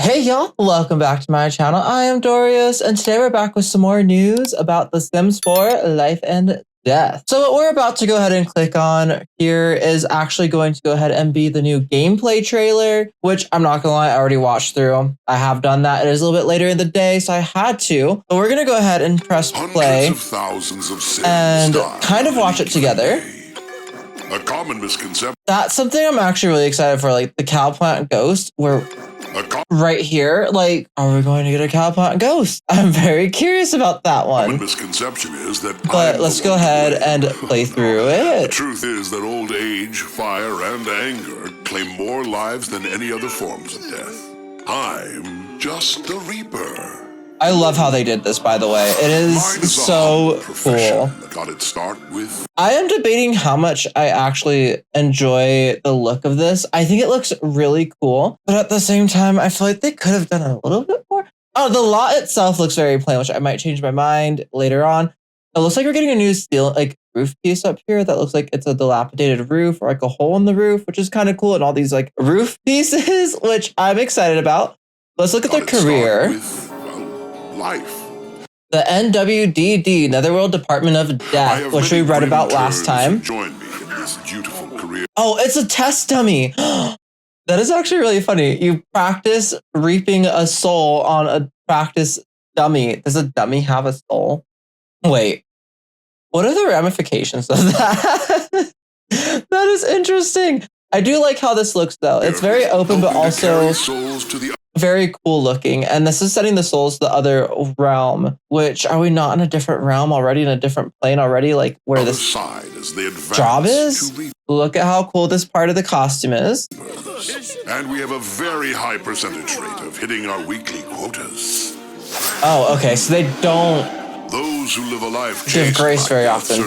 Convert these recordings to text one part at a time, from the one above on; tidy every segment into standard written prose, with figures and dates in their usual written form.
Hey y'all, welcome back to my channel. I am Dorios, and today we're back with some more news about The Sims 4 Life and Death. So what we're about to go ahead and click on here is actually going to go ahead and be the new gameplay trailer, which I'm not gonna lie, I already watched through. I have done that. It is a little bit later in the day, so I had to. But we're gonna go ahead and press play and kind of watch it together. A common misconception. That's something I'm actually really excited for, like the cow plant ghost, where right here, like, are we going to get a cow plant ghost? I'm very curious about that one. Common misconception is that. But let's go ahead and play through it. The truth is that old age, fire, and anger claim more lives than any other forms of death. I'm just the Reaper. I love how they did this, by the way. It is so cool. Got its start with. I am debating how much I actually enjoy the look of this. I think it looks really cool, but at the same time, I feel like they could have done a little bit more. Oh, the lot itself looks very plain, which I might change my mind later on. It looks like we're getting a new steel, like roof piece up here that looks like it's a dilapidated roof or like a hole in the roof, which is kind of cool. And all these like roof pieces, which I'm excited about. Let's look at their career. Life. The NWDD, Netherworld Department of Death, which we read about last time. Join me in this beautiful career. Oh, it's a test dummy. That is actually really funny. You practice reaping a soul on a practice dummy. Does a dummy have a soul? Wait, what are the ramifications of that? That is interesting. I do like how this looks, though. It's very open, but also very cool looking. And this is sending the souls to the other realm, which are we not in a different realm already, in a different plane already, like where this job is? Look at how cool this part of the costume is. And we have a very high percentage rate of hitting our weekly quotas. Oh, okay. So they don't Those who live a life give grace very often.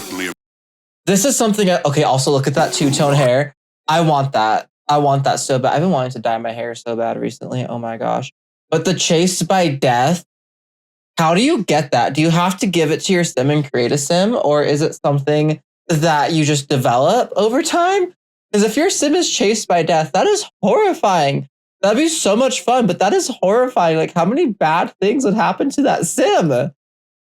This is something, okay, also look at that two-tone hair. I want that. I want that so bad. I've been wanting to dye my hair so bad recently. Oh my gosh. But the chased by death, how do you get that? Do you have to give it to your sim and create a sim? Or is it something that you just develop over time? Because if your sim is chased by death, that is horrifying. That'd be so much fun, but that is horrifying. Like, how many bad things would happen to that sim?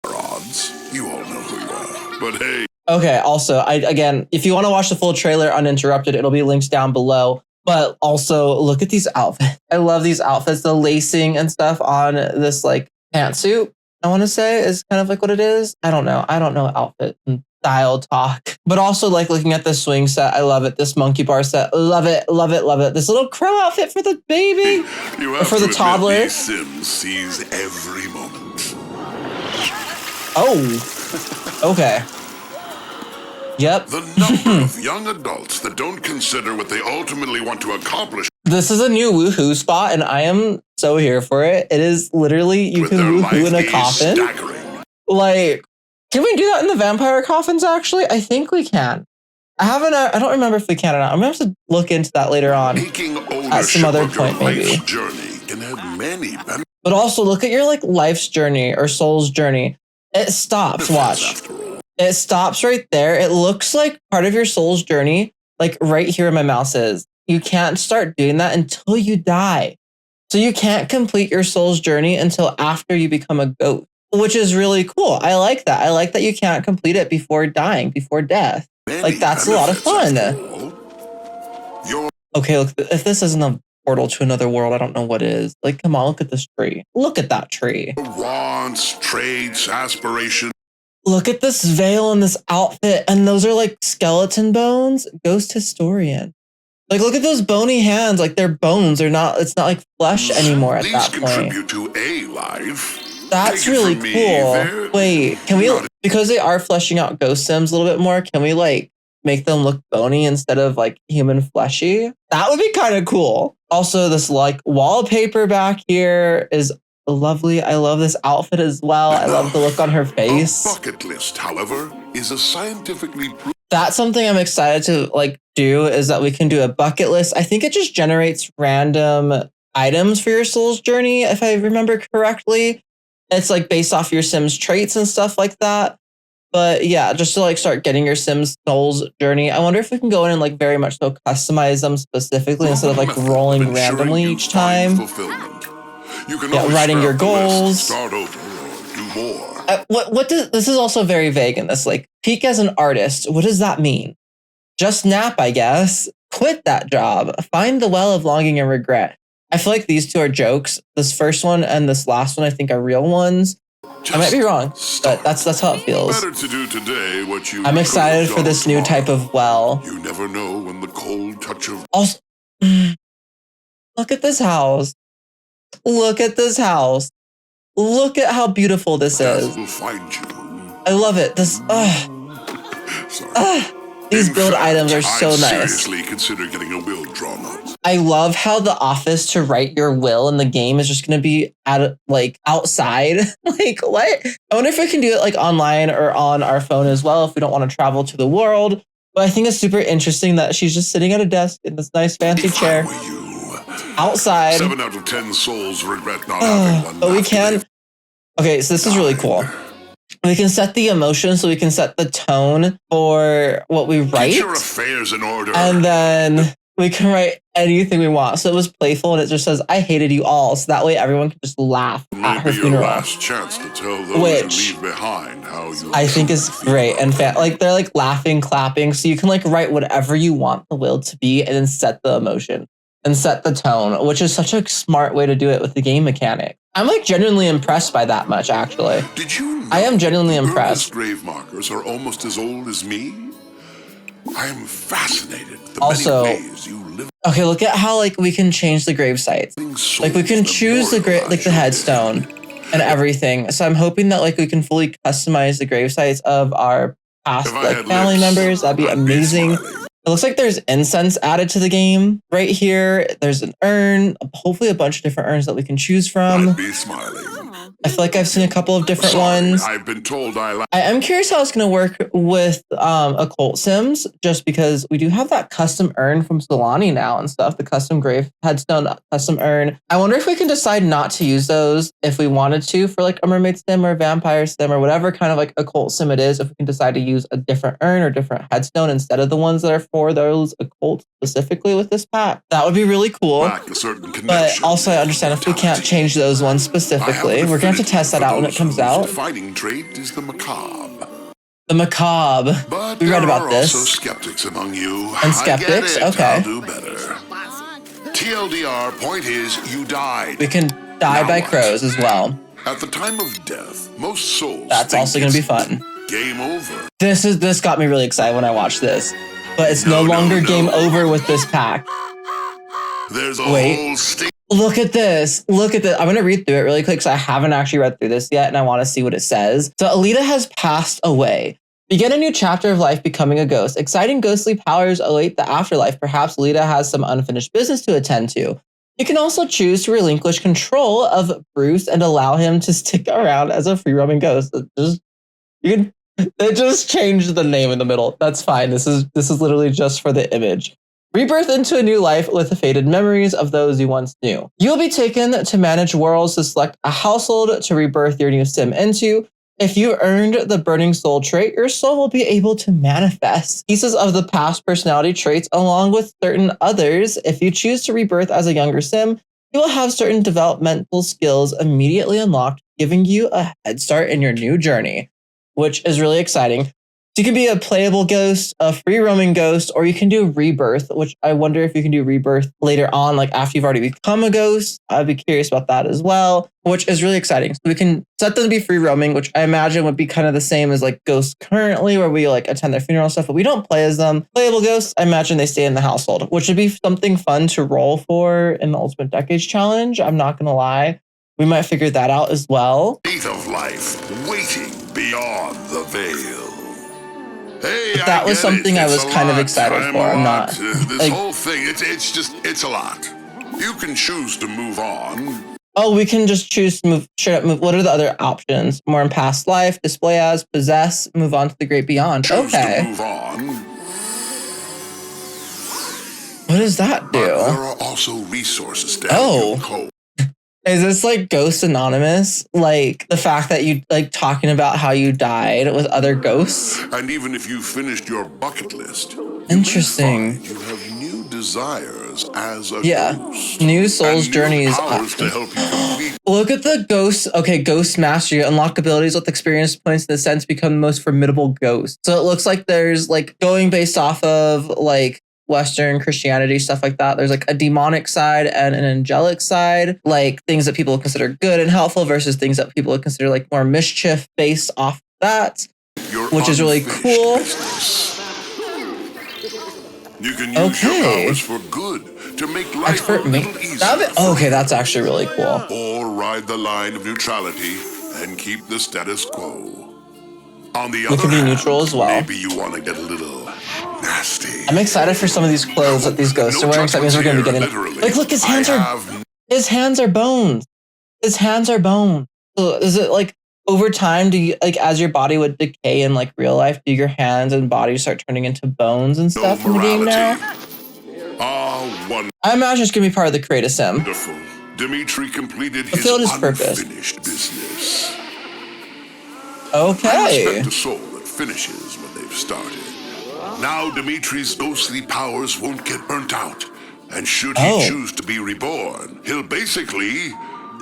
Odds, you all know who you are. But hey. Okay, also, again, if you want to watch the full trailer uninterrupted, it'll be linked down below. But also, look at these outfits. I love these outfits. The lacing and stuff on this like pantsuit, I want to say, is kind of like what it is. I don't know. I don't know outfit and style talk. But also like looking at this swing set. I love it. This monkey bar set. Love it. Love it. Love it. This little crow outfit for the baby. For the toddler. Sim sees every moment. Oh. Okay. Yep. The number of young adults that don't consider what they ultimately want to accomplish. This is a new woohoo spot, and I am so here for it. It is literally, you can woohoo in a coffin. Staggering. Like, can we do that in the vampire coffins, actually? I think we can. I don't remember if we can or not. I'm going to have to look into that later on at some other point, maybe. Journey can have many benefits. But also, look at your like life's journey or soul's journey. It stops, watch. It stops right there. It looks like part of your soul's journey, like right here where my mouse is. You can't start doing that until you die. So you can't complete your soul's journey until after you become a ghost, which is really cool. I like that. I like that you can't complete it before dying, before death. Like, that's a lot of fun. Okay, look, if this isn't a portal to another world, I don't know what is. Like, come on, look at this tree. Look at that tree. Wants, traits, aspirations. Look at this veil and this outfit, and those are like skeleton bones. Ghost historian. Like, look at those bony hands. Like, they're bones. They're not. It's not like flesh anymore at that point. Contribute to a life. That's really cool. Wait, can we? Because they are fleshing out ghost sims a little bit more. Can we like make them look bony instead of like human fleshy? That would be kind of cool. Also, this like wallpaper back here is lovely. I love this outfit as well. I love the look on her face. A bucket list, however, is a scientifically proven. That's something I'm excited to like do, is that we can do a bucket list. I think it just generates random items for your soul's journey, if I remember correctly. It's like based off your Sim's traits and stuff like that. But yeah, just to like start getting your Sim's soul's journey. I wonder if we can go in and like very much so customize them specifically instead of like rolling randomly each time. You can Yeah, always writing your scrap the list, goals. start over, or do more. What does this is also very vague in this. Like, peak as an artist. What does that mean? Just nap, I guess. Quit that job. Find the well of longing and regret. I feel like these two are jokes. This first one and this last one, I think, are real ones. I might be wrong, but that's how it feels. Better to do today what you I'm excited for this new type of well. You never know when the cold touch of Also, look at this house. Look at this house. Look at how beautiful this is. will find you. I love it. This, these build items are so nice. Seriously consider getting a will drawn up. I love how the office to write your will in the game is just going to be at like outside. Like, what? I wonder if we can do it like online or on our phone as well if we don't want to travel to the world. But I think it's super interesting that she's just sitting at a desk in this nice fancy chair outside. 7 out of 10 souls regret not having one. But we can. Okay, so this is really cool. We can set the emotion, so we can set the tone for what we write. Get your affairs in order. And then we can write anything we want. So it was playful, and it just says, "I hated you all." So that way, everyone can just laugh at her funeral. Last chance to tell those Which you leave behind how you I think is great and like they're like laughing, clapping. So you can like write whatever you want the will to be, and then set the emotion and set the tone, which is such a smart way to do it with the game mechanic. I'm like genuinely impressed by that much, actually. Did you know I am genuinely impressed. grave markers are almost as old as me? I am fascinated with the Also, many ways you live. Okay, look at how like we can change the grave sites. Like we can choose the headstone and everything. So I'm hoping that like we can fully customize the grave sites of our past like family members. That'd be amazing. It looks like there's incense added to the game right here. There's an urn, hopefully a bunch of different urns that we can choose from. Be smiling. I feel like I've seen a couple of different ones. I've been told I am curious how it's going to work with occult sims, just because we do have that custom urn from Solani now and stuff, the custom grave headstone, custom urn. I wonder if we can decide not to use those if we wanted to for like a mermaid sim or a vampire sim or whatever kind of like occult sim it is, if we can decide to use a different urn or different headstone instead of the ones that are for those occult specifically with this pack. That would be really cool. But also I understand if we can't change those ones specifically, we're going to have to test that out when it comes out. Defining trait is the macabre. The macabre. But we read about this. Also skeptics among you. And skeptics? Okay. I'll do better. TLDR, point is, you died. We can die by crows as well. At the time of death, most souls. That's also going to be fun. Game over. This got me really excited when I watched this. But it's no longer game over with this pack. There's a whole state. Look at this. Look at this. I'm going to read through it really quick because I haven't actually read through this yet and I want to see what it says. So Alita has passed away. Begin a new chapter of life becoming a ghost. Exciting ghostly powers await the afterlife. Perhaps Alita has some unfinished business to attend to. You can also choose to relinquish control of Bruce and allow him to stick around as a free-roaming ghost. They just changed the name in the middle. That's fine. This is literally just for the image. Rebirth into a new life with the faded memories of those you once knew. You'll be taken to manage worlds to select a household to rebirth your new sim into. If you earned the Burning Soul trait, your soul will be able to manifest pieces of the past personality traits along with certain others. If you choose to rebirth as a younger sim, you will have certain developmental skills immediately unlocked, giving you a head start in your new journey, which is really exciting. So you can be a playable ghost, a free roaming ghost, or you can do rebirth, which I wonder if you can do rebirth later on, like after you've already become a ghost. I'd be curious about that as well, which is really exciting. So we can set them to be free roaming, which I imagine would be kind of the same as like ghosts currently, where we like attend their funeral and stuff, but we don't play as them. Playable ghosts, I imagine they stay in the household, which would be something fun to roll for in the Ultimate Decades Challenge. I'm not going to lie. We might figure that out as well. Fate of life, waiting beyond the veil. Hey, that was something I was kind of excited for. I'm not. This whole thing, it's a lot. You can choose to move on. Oh, we can just choose to move, straight up move. What are the other options? More in past life, display as, possess, move on to the great beyond. Choose okay. To move on. What does that do? But there are also resources to help you cope. Is this like Ghost Anonymous? Like the fact that you like talking about how you died with other ghosts? And even if you finished your bucket list, interesting. You have new desires as a ghost. New Soul's journeys. To help you Look at the ghost. Okay, ghost mastery. Unlock abilities with experience points in the sense become the most formidable ghost. So it looks like there's like going based off of like Western Christianity, stuff like that. There's like a demonic side and an angelic side, like things that people consider good and helpful versus things that people consider like more mischief based off that, which is really cool. You can use your powers for good to make life a little easier. Okay, that's actually really cool. Or ride the line of neutrality and keep the status quo. On the We other can be hand, neutral as well. maybe you want to get a little nasty. I'm excited for some of these clothes that these ghosts are wearing. So that means we're going to be getting like, look, his hands are bones. His hands are bone. So is it like over time? Do you like as your body would decay in like real life? Do your hands and body start turning into bones and stuff in the game now? I imagine it's gonna be part of the creative sim. Wonderful. Dimitri completed his purpose. unfinished business. Okay. I respect a soul that finishes what they've started. Now Dimitri's ghostly powers won't get burnt out. And should he choose to be reborn, he'll basically,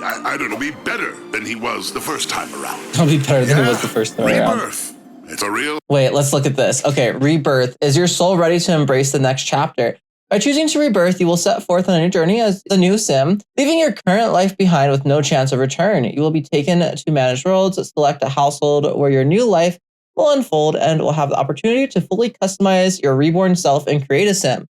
I don't know, be better than he was the first time around. He'll be better than he was the first time around. Rebirth. It's a real... Wait, let's look at this. Okay, rebirth. Is your soul ready to embrace the next chapter? By choosing to rebirth, you will set forth on a new journey as the new sim, leaving your current life behind with no chance of return. You will be taken to managed worlds, select a household where your new life will unfold and will have the opportunity to fully customize your reborn self and create a sim.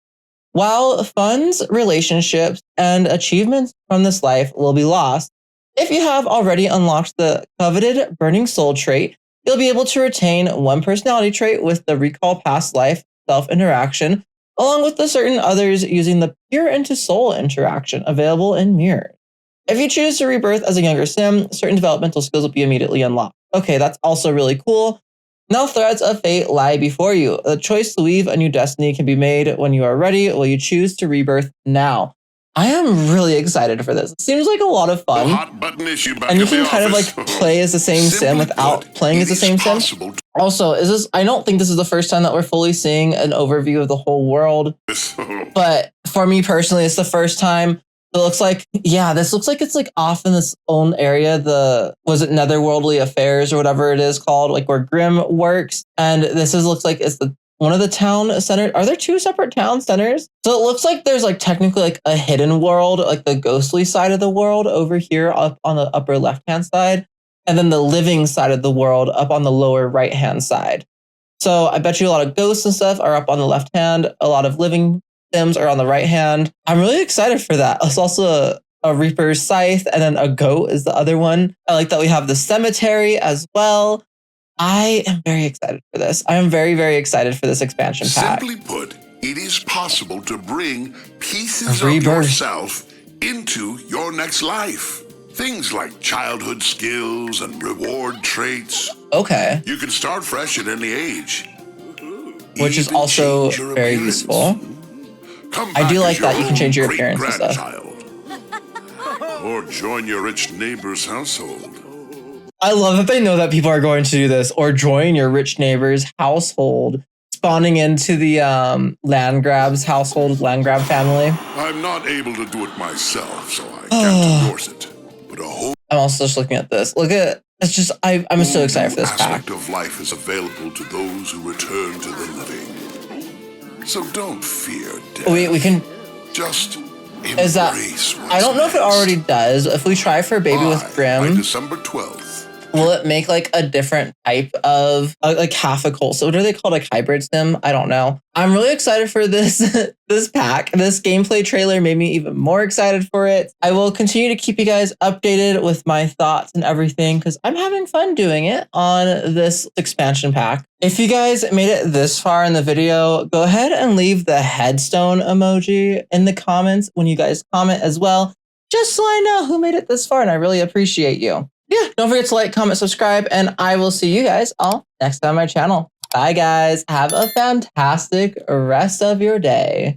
While funds, relationships, and achievements from this life will be lost, if you have already unlocked the coveted Burning Soul trait, you'll be able to retain one personality trait with the Recall Past Life self-interaction, along with the certain others using the Peer into Soul interaction available in Mirror. If you choose to rebirth as a younger sim, certain developmental skills will be immediately unlocked. Okay, that's also really cool. Now threads of fate lie before you. The choice to weave a new destiny can be made when you are ready. Will you choose to rebirth now? I am really excited for this. It seems like a lot of fun. And you can kind of like play as the same sim without playing as the same sim. Also, I don't think this is the first time that we're fully seeing an overview of the whole world. But for me personally, it's the first time. It looks like, this looks like it's like off in this own area. Was it Netherworldly Affairs or whatever it is called, like where Grimm works. And looks like it's one of the town centers. Are there two separate town centers? So it looks like there's like technically like a hidden world, like the ghostly side of the world over here up on the upper left-hand side. And then the living side of the world up on the lower right-hand side. So I bet you a lot of ghosts and stuff are up on the left hand. A lot of living sims are on the right hand. I'm really excited for that. It's also a Reaper's Scythe and then a goat is the other one. I like that we have the cemetery as well. I am very excited for this. I am very, very excited for this expansion pack. Simply put, it is possible to bring pieces of yourself into your next life. Things like childhood skills and reward traits. Okay. You can start fresh at any age. Which is also very useful. I do like that you can change your appearance and stuff. Or join your rich neighbor's household. I love that they know that people are going to do this. Or join your rich neighbor's household. Spawning into the land grab family. I'm not able to do it myself, so I can't endorse it. But I'm also just looking at this. Look at it's just I'm so excited for this pack. Aspect of life is available to those who return to the living. So don't fear death. We can just is that I don't know if it already does. If we try for Baby with Grimm, December 12th. Will it make like a different type of like half a cult? So what are they called? Like hybrid sim? I don't know. I'm really excited for this this pack. This gameplay trailer made me even more excited for it. I will continue to keep you guys updated with my thoughts and everything because I'm having fun doing it on this expansion pack. If you guys made it this far in the video, go ahead and leave the headstone emoji in the comments when you guys comment as well, just so I know who made it this far and I really appreciate you. Yeah, don't forget to like, comment, subscribe, and I will see you guys all next time on my channel. Bye, guys. Have a fantastic rest of your day.